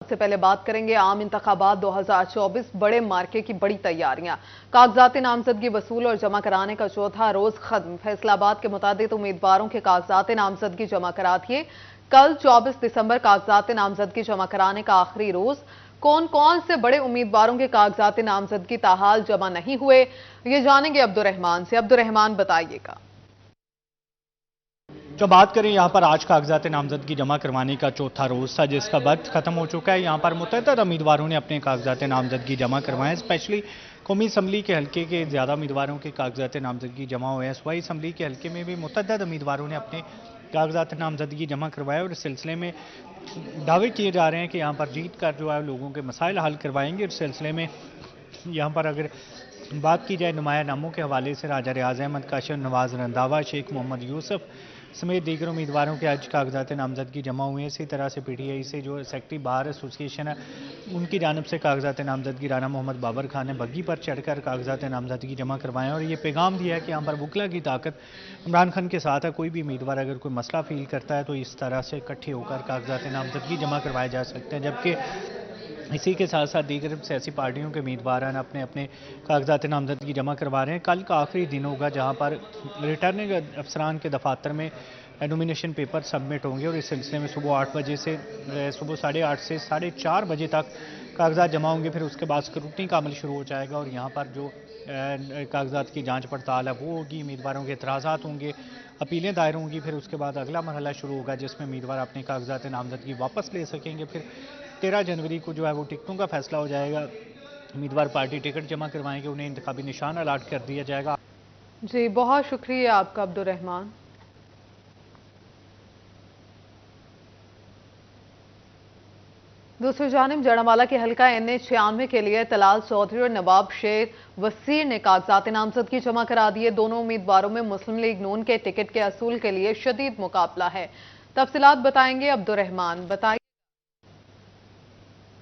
سے پہلے بات کریں گے عام انتخابات 2024 بڑے مارکے کی بڑی تیاریاں۔ کاغذات نامزدگی وصول اور جمع کرانے کا چوتھا روز ختم۔ فیصل آباد کے متعدد امیدواروں کے کاغذات نامزدگی جمع کرا دیے۔ کل 24 دسمبر کاغذات نامزدگی جمع کرانے کا آخری روز۔ کون سے بڑے امیدواروں کے کاغذات نامزدگی تاحال جمع نہیں ہوئے، یہ جانیں گے عبدالرحمان سے۔ عبدالرحمان بتائیے گا۔ جو بات کریں یہاں پر آج کاغذات نامزدگی جمع کروانے کا چوتھا روز تھا جس کا وقت ختم ہو چکا ہے۔ یہاں پر متعدد امیدواروں نے اپنے کاغذات نامزدگی جمع کروائے، اسپیشلی قومی اسمبلی کے حلقے کے زیادہ امیدواروں کے کاغذات نامزدگی جمع ہوئے ہیں۔ صوبائی اسمبلی کے حلقے میں بھی متعدد امیدواروں نے اپنے کاغذات نامزدگی جمع کروائے اور اس سلسلے میں دعوے کیے جا رہے ہیں کہ یہاں پر جیت کر جو ہے لوگوں کے مسائل حل کروائیں گے۔ اس سلسلے میں یہاں پر اگر بات کی جائے نمایاں ناموں کے حوالے سے راجہ ریاض احمد کاشف، نواز رنداوا، شیخ محمد یوسف سمیت دیگر امیدواروں کے آج کاغذات نامزدگی جمع ہوئے ہیں۔ اسی طرح سے پی ٹی آئی سے جو سیکٹری بار ایسوسی ایشن ہے ان کی جانب سے کاغذات نامزدگی رانا محمد بابر خان نے بگی پر چڑھ کر کاغذات نامزدگی جمع کروائے اور یہ پیغام دیا ہے کہ یہاں پر وکلا کی طاقت عمران خان کے ساتھ ہے۔ کوئی بھی امیدوار اگر کوئی مسئلہ فیل کرتا ہے تو اس طرح سے اکٹھے ہو کر کاغذات نامزدگی جمع کروائے جا سکتے ہیں، جبکہ اسی کے ساتھ ساتھ دیگر سیاسی پارٹیوں کے امیدواران اپنے اپنے کاغذات نامزدگی جمع کروا رہے ہیں۔ کل کا آخری دن ہوگا جہاں پر ریٹرننگ افسران کے دفاتر میں نومینیشن پیپر سبمٹ ہوں گے اور اس سلسلے میں صبح 8 بجے سے صبح 8:30 سے 4:30 بجے تک کاغذات جمع ہوں گے۔ پھر اس کے بعد اسکروٹنی کا عمل شروع ہو جائے گا اور یہاں پر جو کاغذات کی جانچ پڑتال ہے وہ ہوگی، امیدواروں کے اعتراضات ہوں گے، اپیلیں دائر ہوں گی۔ پھر اس کے بعد اگلا مرحلہ شروع ہوگا جس میں امیدوار اپنے کاغذات نامزدگی واپس لے سکیں گے۔ پھر 13 جنوری کو جو ہے وہ ٹکٹوں کا فیصلہ ہو جائے گا۔ امیدوار پارٹی ٹکٹ جمع کروائیں گے، انہیں انتخابی نشان الاٹ کر دیا جائے گا۔ جی بہت شکریہ آپ کا عبدالرحمان۔ دوسری جانب جڑنوالا کے حلقہ این اے 96 کے لیے طلال چودھری اور نواب شیر وسیر نے کاغذات نامزدگی جمع کرا دیے۔ دونوں امیدواروں میں مسلم لیگ نون کے ٹکٹ کے حصول کے لیے شدید مقابلہ ہے۔ تفصیلات بتائیں گے عبدالرحمان۔ بتائیے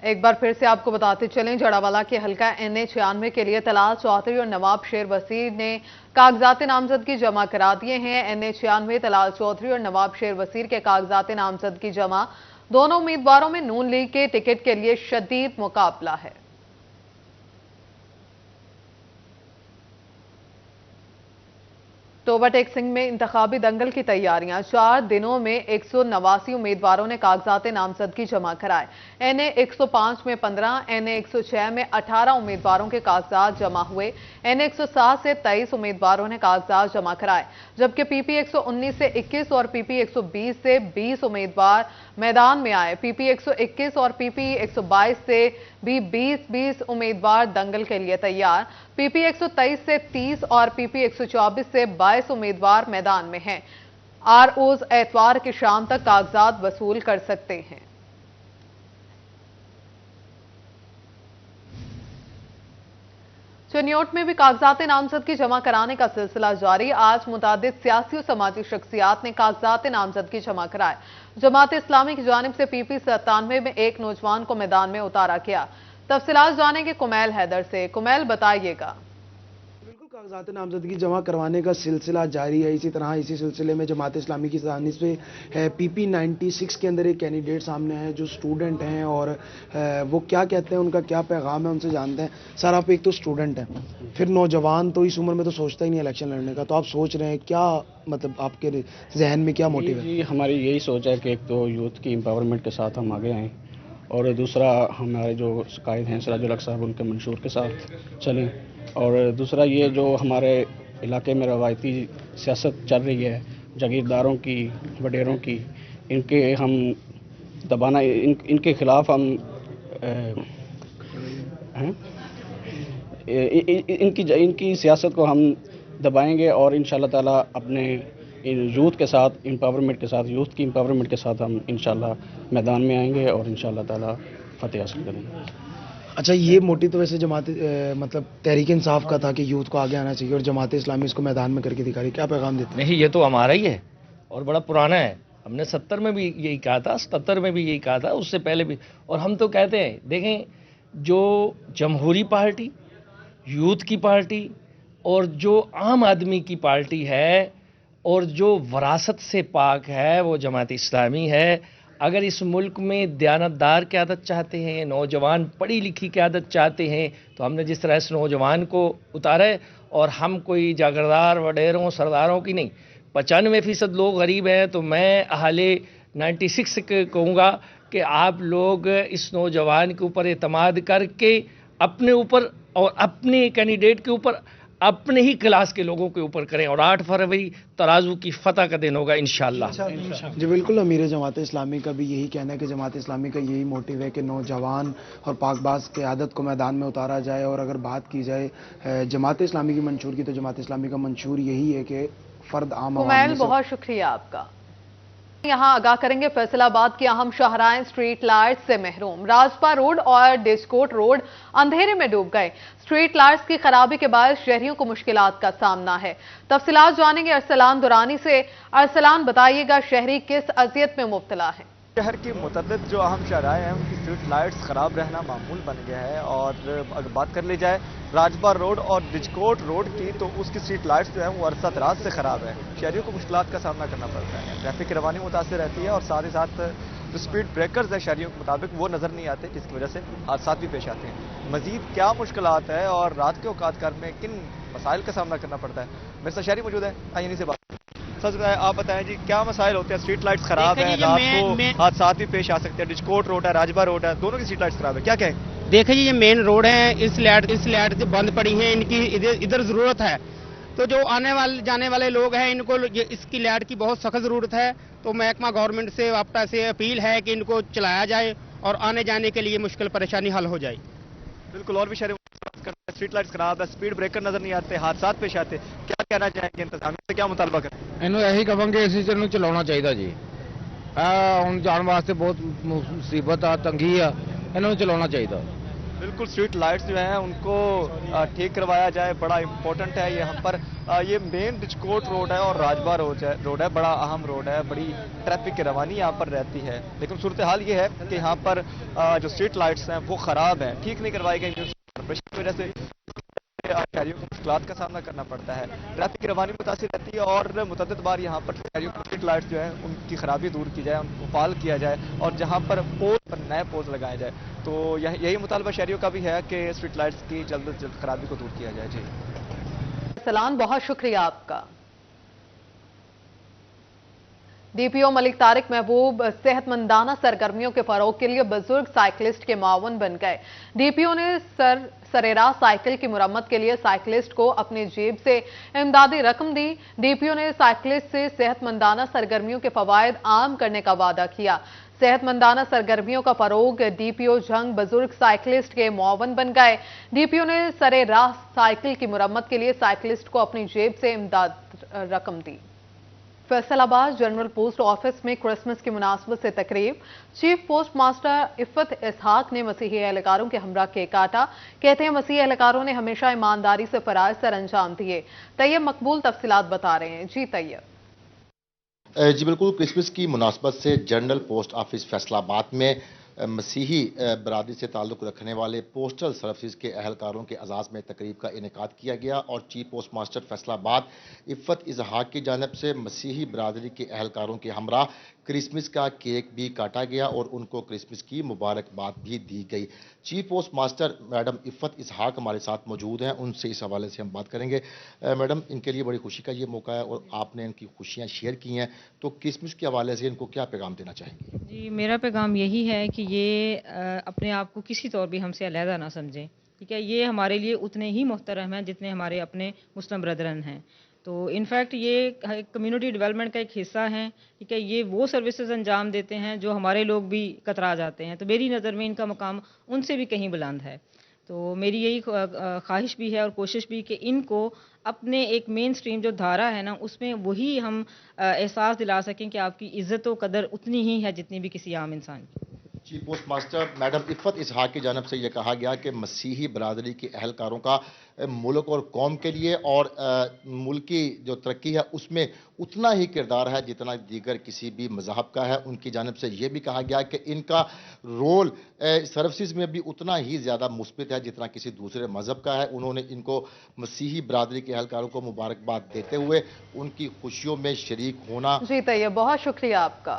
ایک بار پھر سے آپ کو بتاتے چلیں، جڑنوالا کے حلقہ این اے 96 کے لیے طلال چودھری اور نواب شیر وسیر نے کاغذات نامزدگی جمع کرا دیے ہیں۔ این اے 96 طلال چودھری اور نواب شیر وسیر کے کاغذات نامزدگی جمع۔ دونوں امیدواروں میں نون لیگ کے ٹکٹ کے لیے شدید مقابلہ ہے۔ توبہ ٹیک سنگھ میں انتخابی دنگل کی تیاریاں۔ 4 دنوں میں 189 امیدواروں نے کاغذات نامزدگی جمع کرائے۔ این اے 105 میں 15، این اے 106 میں 18 امیدواروں کے کاغذات جمع ہوئے۔ این اے 107 سے 23 امیدواروں نے کاغذات جمع کرائے، جبکہ پی پی 119 سے 21 اور پی پی 120 سے 20 امیدوار میدان میں آئے۔ پی پی 121 اور پی پی 122 سے بھی 20 امیدوار دنگل کے لیے تیار۔ پی پی 123 سے 30 اور پی پی 124 سے 22 امیدوار میدان میں ہیں۔ آر اوز اتوار کی شام تک کاغذات وصول کر سکتے ہیں۔ چنیوٹ میں بھی کاغذات نامزدگی جمع کرانے کا سلسلہ جاری۔ آج متعدد سیاسی و سماجی شخصیات نے کاغذات نامزدگی جمع کرائے۔ جماعت اسلامی کی جانب سے پی پی 97 میں ایک نوجوان کو میدان میں اتارا گیا۔ تفصیلات جانیں گے کمیل حیدر سے۔ کمیل بتائیے گا۔ بالکل کاغذات نامزدگی جمع کروانے کا سلسلہ جاری ہے۔ اسی سلسلے میں جماعت اسلامی کی جانب سے پی پی 96 کے اندر ایک کینڈیڈیٹ سامنے ہے جو اسٹوڈنٹ ہیں اور وہ کیا کہتے ہیں، ان کا کیا پیغام ہے، ان سے جانتے ہیں۔ سر آپ ایک تو اسٹوڈنٹ ہیں، پھر نوجوان تو اس عمر میں تو سوچتا ہی نہیں الیکشن لڑنے کا، تو آپ سوچ رہے ہیں کیا، مطلب آپ کے ذہن میں کیا موٹیو ہے؟ جی ہماری یہی سوچ ہے کہ ایک تو یوتھ کی امپاورمنٹ کے ساتھ ہم آگے آئیں اور دوسرا ہمارے جو قائد ہیں سراج الحق صاحب ان کے منشور کے ساتھ چلیں، اور دوسرا یہ جو ہمارے علاقے میں روایتی سیاست چل رہی ہے جاگیرداروں کی، وڈیروں کی، ان کے ہم دبانا، ان کے خلاف ہم ان کی سیاست کو ہم دبائیں گے اور انشاءاللہ تعالیٰ اپنے یوتھ کے ساتھ امپاورمنٹ کے ساتھ، یوتھ کی امپاورمنٹ کے ساتھ ہم انشاءاللہ میدان میں آئیں گے اور انشاءاللہ تعالیٰ فتح حاصل کریں گے۔ اچھا، یہ موٹیو تو ویسے جماعت مطلب تحریک انصاف کا تھا کہ یوتھ کو آگے آنا چاہیے اور جماعت اسلامی اس کو میدان میں کر کے دکھا رہی ہے، کیا پیغام دیتے ہیں؟ نہیں، یہ تو ہمارا ہی ہے اور بڑا پرانا ہے۔ ہم نے 70 میں بھی یہی کہا تھا، 77 میں بھی یہی کہا تھا، اس سے پہلے بھی، اور ہم تو کہتے ہیں دیکھیں جو جمہوری پارٹی، یوتھ کی پارٹی اور جو عام آدمی کی پارٹی ہے اور جو وراثت سے پاک ہے وہ جماعت اسلامی ہے۔ अगर इस मुल्क में दयानतदार क़यादत चाहते हैं, नौजवान पढ़ी लिखी क़यादत चाहते हैं, तो हमने जिस तरह इस नौजवान को उतारा है, और हम कोई जागीरदार वडेरों सरदारों की नहीं, 95% लोग गरीब हैं, तो मैं अहाले 96 कहूँगा कि आप लोग इस नौजवान के ऊपर एतमाद करके अपने ऊपर और अपने कैंडिडेट के ऊपर अपने ही क्लास के लोगों के ऊपर करें, और 8 फरवरी तराजू की फतह का दिन होगा इंशाअल्लाह। जी बिल्कुल, अमीर जमात इस्लामी का भी यही कहना है कि जमात इस्लामी का यही मोटिव है कि नौजवान और पाकबाज क़यादत को मैदान में उतारा जाए। और अगर बात की जाए जमात इस्लामी की मंशूर की, तो जमात इस्लामी का मंशूर यही है कि फ़र्द आम कुमैल, बहुत शुक्रिया आपका। यहाँ आगाह करेंगे फैसलाबाद की अहम शाहराहें स्ट्रीट लाइट से महरूम। राजपा रोड और डिस्कोट रोड अंधेरे में डूब गए। स्ट्रीट लाइट्स की खराबी के बाद शहरियों को मुश्किलात का सामना है। तफसीलात जानेंगे अरसलान दुरानी से। अरसलान, बताइएगा शहरी किस अजियत में मुब्तला है? शहर की मुतअद्दिद जो अहम शाहराहें हैं उनकी स्ट्रीट लाइट्स ख़राब रहना मामूल बन गया है। और अगर बात कर ली जाए राजबार रोड और डिजकोट रोड की, तो उसकी स्ट्रीट लाइट्स जो है वो अरसा दराज से ख़राब है। शहरियों को मुश्किलात का सामना करना पड़ता है, ट्रैफिक की रवानी मुतासर रहती है, और साथ ही साथ जो स्पीड ब्रेकर्स हैं शहरियों के मुताबिक वो नज़र नहीं आते, जिसकी वजह से हादसा भी पेश आते हैं। मज़ीद क्या मुश्किलात है और रात के औकात कार में किन मसाइल का सामना करना पड़ता है, मेरे साथ शहरी मौजूद है, आइए इन्हीं से बात। सबसे पहले आप बताएं जी, क्या मसाइल होते हैं? स्ट्रीट लाइट्स खराब है, रात को हादसा भी पेश आ सकते हैं, डिस्कोट रोड है, राजबा रोड है, दोनों की स्ट्रीट लाइट्स खराब है, क्या कहें? देखिए जी, ये मेन रोड है, इस लाइट जो बंद पड़ी हैं, इनकी इधर जरूरत है। तो जो आने वाले जाने वाले लोग हैं, इनको इसकी लाइट की बहुत सख्त जरूरत है। तो महकमा गवर्नमेंट से वापस से अपील है कि इनको चलाया जाए और आने जाने के लिए मुश्किल परेशानी हल हो जाए। बिल्कुल, और भी शहरी स्ट्रीट लाइट्स खराब है, स्पीड ब्रेकर नजर नहीं आते, हादसा पेश आते, क्या कहना चाहेंगे? इंतजामिया से क्या मुतालबा करें? ਇਹਨੂੰ ਇਹੀ ਕਹਾਂਗੇ ਇਸੇ ਚੀਜ਼ ਨੂੰ ਚਲਾਉਣਾ ਚਾਹੀਦਾ ਜੀ। ਹੁਣ ਜਾਣ ਵਾਸਤੇ ਬਹੁਤ ਮੁਸੀਬਤ ਆ, ਤੰਗੀ ਆ, ਇਹਨਾਂ ਨੂੰ ਚਲਾਉਣਾ ਚਾਹੀਦਾ। बिल्कुल, स्ट्रीट लाइट्स जो हैं उनको ठीक करवाया जाए, बड़ा इंपॉर्टेंट है। यहाँ पर ये मेन डिजकोट रोड है और राजबा रोड है, बड़ा अहम रोड है, बड़ी ट्रैफिक की रवानी यहाँ पर रहती है। लेकिन सूरत हाल ये है कि यहाँ पर जो स्ट्रीट लाइट्स हैं वो ख़राब हैं, ठीक नहीं करवाई गई, की वजह से शहरियों को मुश्किलात का सामना करना पड़ता है, ट्रैफिक की रवानी मुतासिर रहती है। और मुतअद्दिद बार यहाँ पर शहरियों की स्ट्रीट लाइट्स जो है उनकी खराबी दूर की जाए, उनको फाल किया जाए, और जहाँ पर पोल पर नए पोल लगाए जाए। तो यही मुतालबा शहरियों का भी है कि स्ट्रीट लाइट्स की जल्द से जल्द खराबी को दूर किया जाए। जी सलाम, बहुत शुक्रिया आपका। डीपीओ मलिक तारिक महबूब सेहतमंदाना सरगर्मियों के फरोग के लिए बुजुर्ग साइकिलिस्ट के मुआवन बन गए। डीपीओ ने सरेराह साइकिल की मुरम्मत के लिए साइकिलिस्ट को अपनी जेब से इमदादी रकम दी। डीपीओ ने साइकिलिस्ट से सेहतमंदाना सरगर्मियों के फवायद आम करने का वादा किया। सेहतमंदाना सरगर्मियों का फरोग डीपीओ जंग बुजुर्ग साइकिलिस्ट के मुआवन बन गए। डीपीओ ने सरेराह साइकिल की मुरम्मत के लिए साइकिलिस्ट को अपनी जेब से इमदाद रकम दी। फैसलाबाद जनरल पोस्ट ऑफिस में क्रिसमस की मुनासबत से तकरीब। चीफ पोस्ट मास्टर इफ़त इसहाक ने मसीही एहलकारों के हमरा केक काटा। कहते हैं मसीही एहलकारों ने हमेशा ईमानदारी से फराइज सर अंजाम दिए। तैयब मकबूल तफसीलात बता रहे हैं। जी तैयब। जी बिल्कुल, क्रिसमस की मुनासबत से जनरल पोस्ट ऑफिस फैसलाबाद में मसीही बरादरी से ताल्लुक़ रखने वाले पोस्टल सर्विसेज के अहलकारों के एजाज़ में तकरीब का इनेकाद किया गया और chief post master Faisalabad Iffat Ishaq की जानिब से मसीही बरादरी के अहलकारों के हमरा क्रिसमस का केक भी काटा गया और उनको क्रिसमस की मुबारकबाद भी दी गई। Chief post master madam Iffat Ishaq हमारे साथ मौजूद हैं, उनसे इस हवाले से हम बात करेंगे। मैडम, इनके लिए बड़ी खुशी का ये मौका है और आपने इनकी खुशियाँ शेयर की हैं, तो क्रिसमस के हवाले से इनको क्या पैगाम देना चाहेंगे? जी, मेरा पैगाम यही है कि ये अपने आप को किसी तौर भी हमसे अलहदा ना समझें, ठीक है। ये हमारे लिए उतने ही मोहतरम हैं जितने हमारे अपने मुस्लिम ब्रदरन हैं। तो इनफैक्ट ये कम्युनिटी डेवलपमेंट का एक हिस्सा है, ठीक है। ये वो सर्विसेज अंजाम देते हैं जो हमारे लोग भी कतरा जाते हैं। तो मेरी नज़र में इनका मकाम उनसे भी कहीं बुलंद है। तो मेरी यही ख्वाहिश भी है और कोशिश भी कि इनको अपने एक मेन स्ट्रीम जो धारा है ना, उसमें वही हम एहसास दिला सकें कि आपकी इज़्ज़त व कदर उतनी ही है जितनी भी किसी आम इंसान की। Chief post master madam Iffat Ishaq की जानब से यह कहा गया कि मसीही बरादरी के अहलकारों का मुल्क और कौम के लिए और मुल्क की जो तरक्की है उसमें उतना ही किरदार है जितना दीगर किसी भी मज़हब का है। उनकी जानब से यह भी कहा गया कि इनका रोल सर्विसेज में भी उतना ही ज़्यादा मुस्बित है जितना किसी दूसरे मज़हब का है। उन्होंने इनको मसीही बरादरी के अहलकारों को मुबारकबाद देते हुए उनकी खुशियों में शरीक होना। जी तैयब, बहुत शुक्रिया आपका।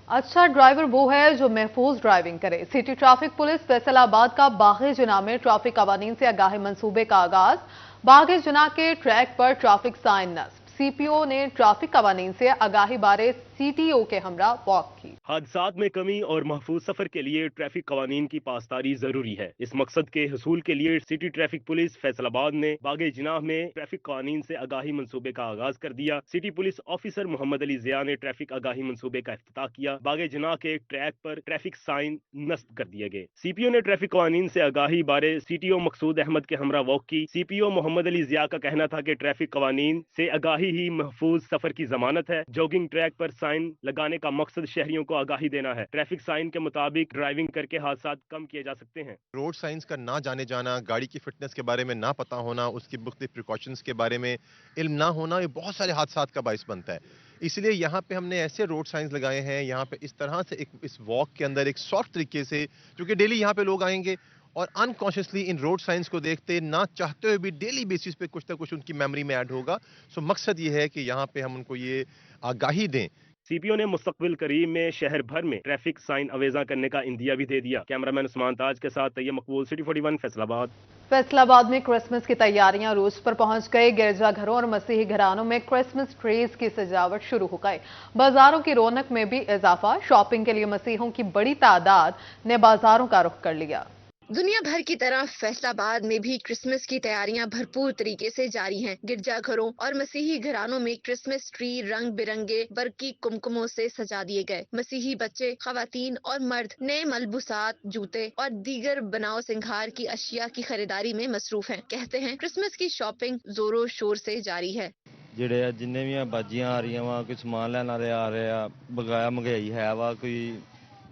अच्छा ड्राइवर वो है जो महफूज ड्राइविंग करे। सिटी ट्रैफिक पुलिस फैसलाबाद का बाग़े जुना में ट्रैफिक कवानीन से आगाही मंसूबे का आगाज। बाग़े जुना के ट्रैक पर ट्रैफिक साइन नस्ब। सीपीओ ने ट्रैफिक कवानीन से आगाही बारे सीटीओ के हमरा वॉक की। हादसात में कमी और महफूज सफर के लिए ट्रैफिक कवानीन की पासदारी जरूरी है। इस मकसद के हसूल के लिए सिटी ट्रैफिक पुलिस फैसलाबाद ने बागे जिनाह में ट्रैफिक कवानीन से आगाही मंसूबे का आगाज कर दिया। City police officer Mohammad Ali Zia ने ट्रैफिक आगाही मंसूबे का इफ्तिताह किया। बागे जिनाह के ट्रैक पर ट्रैफिक साइन नस्ब कर दिए गए। सीपीओ ने ट्रैफिक कवानीन से आगाही बारे सीटीओ मकसूद अहमद के हमरा वॉक की। सीपीओ मोहम्मद अली जिया का कहना था कि ट्रैफिक कवानीन से आगाही ही महफूज सफर की जमानत है। जॉगिंग ट्रैक पर साइन लगाने का मकसद शहरियों को आगाही देना है। ट्रैफिक साइन के मुताबिक ड्राइविंग करके हादसात कम किए जा सकते हैं। रोड साइंस का ना जाने जाना, गाड़ी की फिटनेस के बारे में ना पता होना, उसकी मुख्तलिफ प्रिकॉशंस के बारे में इल्म ना होना, ये बहुत सारे हादसात का बाइस बनता है। इसलिए यहाँ पे हमने ऐसे रोड साइंस लगाए हैं, यहाँ पे इस तरह से इस वॉक के अंदर एक सॉफ्ट तरीके से, क्योंकि डेली यहाँ पे लोग आएंगे और अनकॉन्शियसली इन रोड साइंस को देखते ना चाहते हुए भी डेली बेसिस पे कुछ ना कुछ उनकी मेमोरी में ऐड होगा। सो मकसद ये है कि यहाँ पे हम उनको ये आगाही दें। सीपीओ ने मुस्तकबिल करीब में शहर भर में ट्रैफिक साइन अवेजा करने का इंदिया भी दे दिया। कैमरामैन उस्मान ताज के साथ तैयब मकबूल, सिटी 41 फैसलाबाद। फैसलाबाद में क्रिसमस की तैयारियां रूज पर पहुंच गए। गिरजाघरों और मसीही घरानों में क्रिसमस ट्रीज की सजावट शुरू हो गई। बाजारों की रौनक में भी इजाफा। शॉपिंग के लिए मसीहों की बड़ी तादाद ने बाजारों का रुख कर लिया। दुनिया भर की तरह फैसलाबाद में भी क्रिसमस की तैयारियां भरपूर तरीके से जारी हैं। गिरजाघरों और मसीही घरानों में क्रिसमस ट्री रंग बिरंगे बरकी कुमकुमों से सजा दिए गए। मसीही बच्चे, खवातीन और मर्द नए मलबूसात, जूते और दीगर बनाव सिंगार की अशिया की खरीदारी में मसरूफ हैं। कहते हैं क्रिसमस की शॉपिंग जोरों शोर से जारी है। ਜਿਹੜੇ ਜਿੰਨੇ ਵੀ ਬਾਜੀਆਂ ਆ ਰਹੀਆਂ ਵਾ, ਕੋਈ ਸਮਾਨ ਲੈਣ ਵਾਲੇ ਆ ਰਹੇ ਆ, ਬਗਾਇਆ ਮਹਿੰਗਾਈ ਹੈ ਵਾ, ਕੋਈ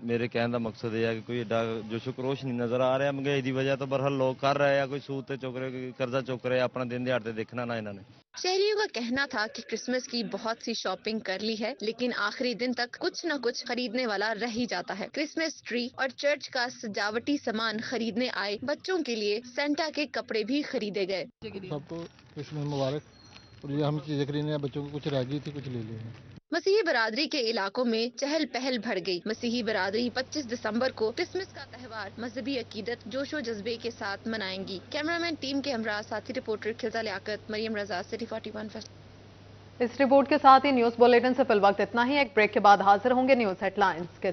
ਮੇਰੇ ਕਹਿਣ ਦਾ ਮਕਸਦ ਇਹ ਹੈ ਕਿ ਕੋਈ ਏਡਾ ਜੋ ਸ਼ੁਕਰੋਸ਼ ਨਹੀਂ ਨਜ਼ਰ ਆ ਰਿਹਾ। ਮਹਿੰਗਾਈ ਦੀ ਵਜ੍ਹਾ ਤੋਂ ਬਰਹਲ ਲੋਕ ਕਰ ਰਹੇ ਆ, ਕੋਈ ਸੂਦ ਤੇ ਚੁੱਕ ਰਹੇ, ਕੋਈ ਕਰਜ਼ਾ ਚੁੱਕ ਰਹੇ, ਆਪਣਾ ਦਿਨ ਦਿਹਾੜ ਤੇ ਦੇਖਣਾ ना इन्होंने। शहरियों का कहना था कि क्रिसमस की बहुत सी शॉपिंग कर ली है, लेकिन आखिरी दिन तक कुछ न कुछ खरीदने वाला रह ही जाता है। क्रिसमस ट्री और चर्च का सजावटी सामान खरीदने आए बच्चों के लिए सेंटा के कपड़े भी खरीदे गए। सबको क्रिसमस मुबारक। और ये हम चीजें खरीदने हैं, बच्चों को कुछ रह गई थी, कुछ ले लिए हैं। मसीही बरादरी के इलाकों में चहल पहल बढ़ गई। मसीही बरादरी 25 दिसंबर को क्रिसमस का त्यौहार मजहबी अकीदत जोशो जज्बे के साथ मनाएंगी। कैमरामैन टीम के हमरा साथी रिपोर्टर खिलजा लियाकत, मरियम रजा, सिटी 41। इस रिपोर्ट के साथ ही न्यूज बुलेटिन से फिल वक्त इतना ही। एक ब्रेक के बाद हाजिर होंगे न्यूज हेडलाइंस के